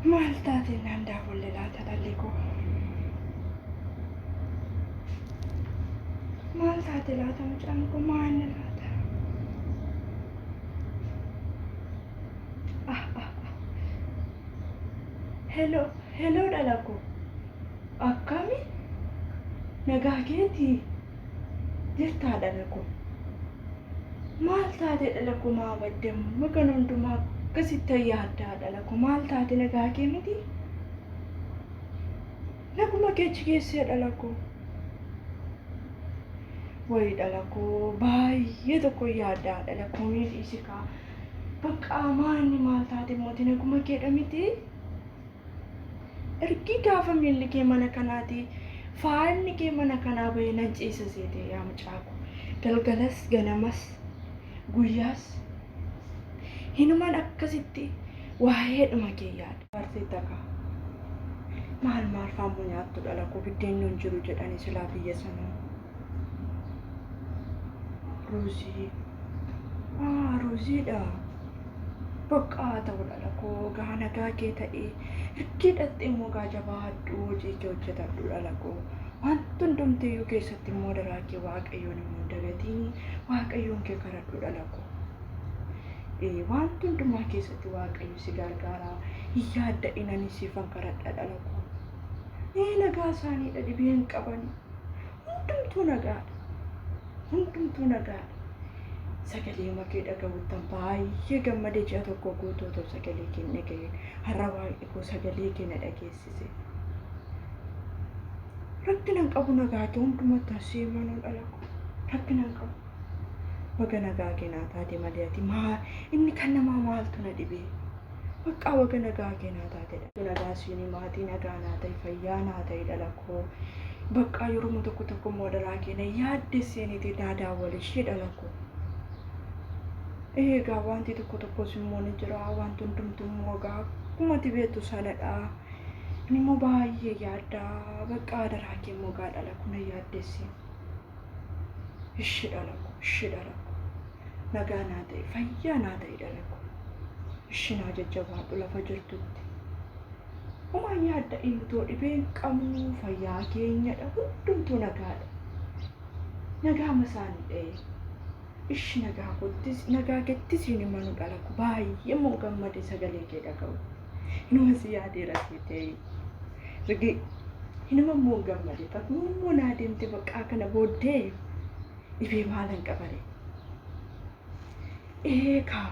Maal taate naan daawwalle laata dhalli koo? Maal taate laata mucaan koo maanni laata? Hello, hello dhala koo. Akkami? Nagaa keetii? Jirtaa dhala koo? Maal taate dhala koo maa baddeemu? Maqaan hundumaa akkasitti yaaddaa dhala koo. Maal taate nagaa kee miti? Naguma keechi keessee dhala koo. Wayi dhala koo baay'ee tokko yaaddaa dhala koo miidhisi kaa. Bakka maanni maal taate mootii naguma keedha miti? Ergi gaafa miilli kee mana kanaati faanni kee mana kanaa bahee nan ciisa seete yaa mucaa koo. Galgalas ganamas guyyaas hinumaan akkasitti waa'eedhuma kee yaada. Bartee takaa maal faamuu nyaattu dhala koo biddeen nun jiru jedhani silaa biyya sanaa. Ruuzii ruuziidha. Bakka ta'u dhala koo gaa nagaa kee ta'ee ergi hidhatte immoo gaa jabaadhu hojii kee hojjetadhu dhala koo. Wanti hundumtiyyuu keessatti immoo daraa kee waaqayyoon immoo dagatiin waaqayyoon kee kadhadhu dhala koo. Wanti hundumaa keessatti waaqayyo si gargaara. Hin yaadda'inani siifan kadhadha dhala koo. Nagaa isaaniidha dhibee hin qaban. Hundumtuu nagaadha. Hundumtuu nagaadha. Sagalee makee dhaga'uutan baay'ee gammadee ji'a tokko guutuu ta'u sagalee kee dhaga'een har'a baay'ee koo sagalee kee na dhageessise. Rakkina hin qabu nagaa kee hundumatti asii manuu dhala koo. Rakkina hin qabu. Waga nagaa kee naa taate malee ati inni kan namaa maaltu na dhibee? Bakka waga nagaa kee naa taatedha. Nagaa siinii maatii nagaa naa ta'e fayyaa naa ta'e dhala koo. Bakka yeroo tokko immoo daraa kee na yaaddesseeniti naa daawwalishee dhala koo. Egaa wanti tokko immoo ni jira wanti hundumtuu immoo gaa akkuma ati beektu sanadha. Inni immoo baay'ee yaaddaa bakka daraa kee immoo gaa dhala koo na yaaddessi. Ishee dhala koo nagaa naa ta'e fayyaa naa ta'e dhala koo. Ishee naa jajjabaadhu lafa jirtutti. Homaan yaadda inni too dhibee hin qabnu fayyaa keenyadha hundumtuu nagaadha. Nagaa masaanii dha'e. Ishi nagaa kettis hin manu dhala koo baay'ee immoo gammadee sagalee kee dhaga'u. Inuma si yaadeera ta'e. Rigi inuma immoo gammadee bakka immoo naa deemte bakka kana booddee dhibee maalan qabare. Eegaa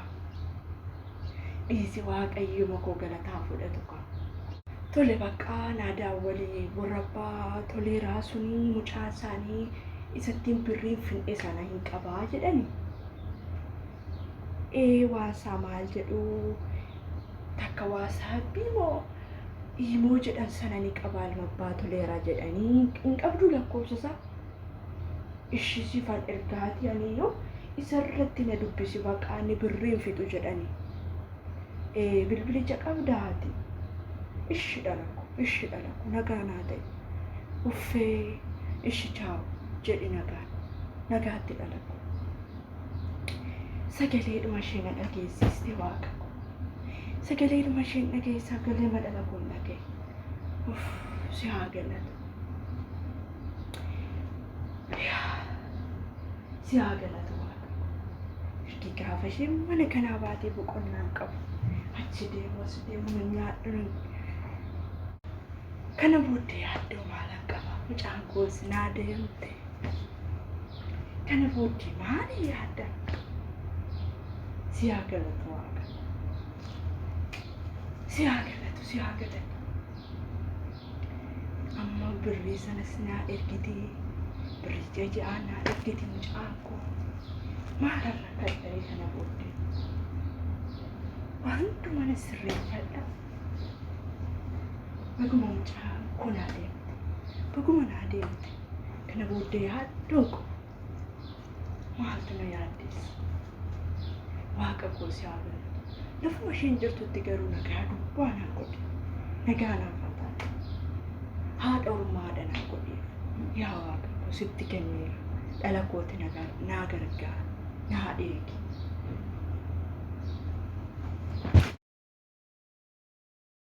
dhiisi waaqayyo makoo galataa fudhatu kaa. Tole bakka naa daawwalee warrabbaa tolee raasuni mucaa isaanii isattiin birriin fin'ee sana hin qabaa jedhani. Waan isaa maal jedhu takka waasaabbii moo jedhan sana ni qabaa ilma abbaa toleeraa jedhanii hin qabdu lakkoofsa. Ishisiifan ergaati aniyyoo isarratti na dubbisi bakka inni birriin fixu jedhani. Bilbilicha qabdaati. Ishi dhala koo nagaa naa ta'e. Uffee ishi chaawu. Jedhi nagaatti dhala koo. Sagaleedhuma ishee na dhageessiste waaqa koo. Sagaleedhuma ishee na dhageessa sagalee madhala koo na dhagaye. Si haa galatu. Si haa galatu waaqa koo. Ergi gaafa isheen mana kanaa baatee boqonnaan qabu. Achi deemu as deemu nyaadhu. Kana booddee yaaddoo maalan qaba mucaan koos naa deemte. Kana booddee maali yaadda? Si haa galatu waaqa. Si haa galatu. Amma birrii sanas naa ergitee birrii jaja'aa naa ergitee mucaan koo. Maalirra kadhee kana booddee? Wantumaan sirreeffadha. Baguma mucaan koo naa deemte. Baguma naa deemte. Kana booddee yaaddoon koo. Maaltu na yaaddeessa? Waaqa koo si haa galatu. Lafuma isheen jirtutti garuu nagaa dubbaa naa godhe. Nagaa naaf haa taate. Haadha ormaadha naa godheef. Yaa waaqa koo sitti kenneera. Dhala kooti naa gargaara. Naa eegi.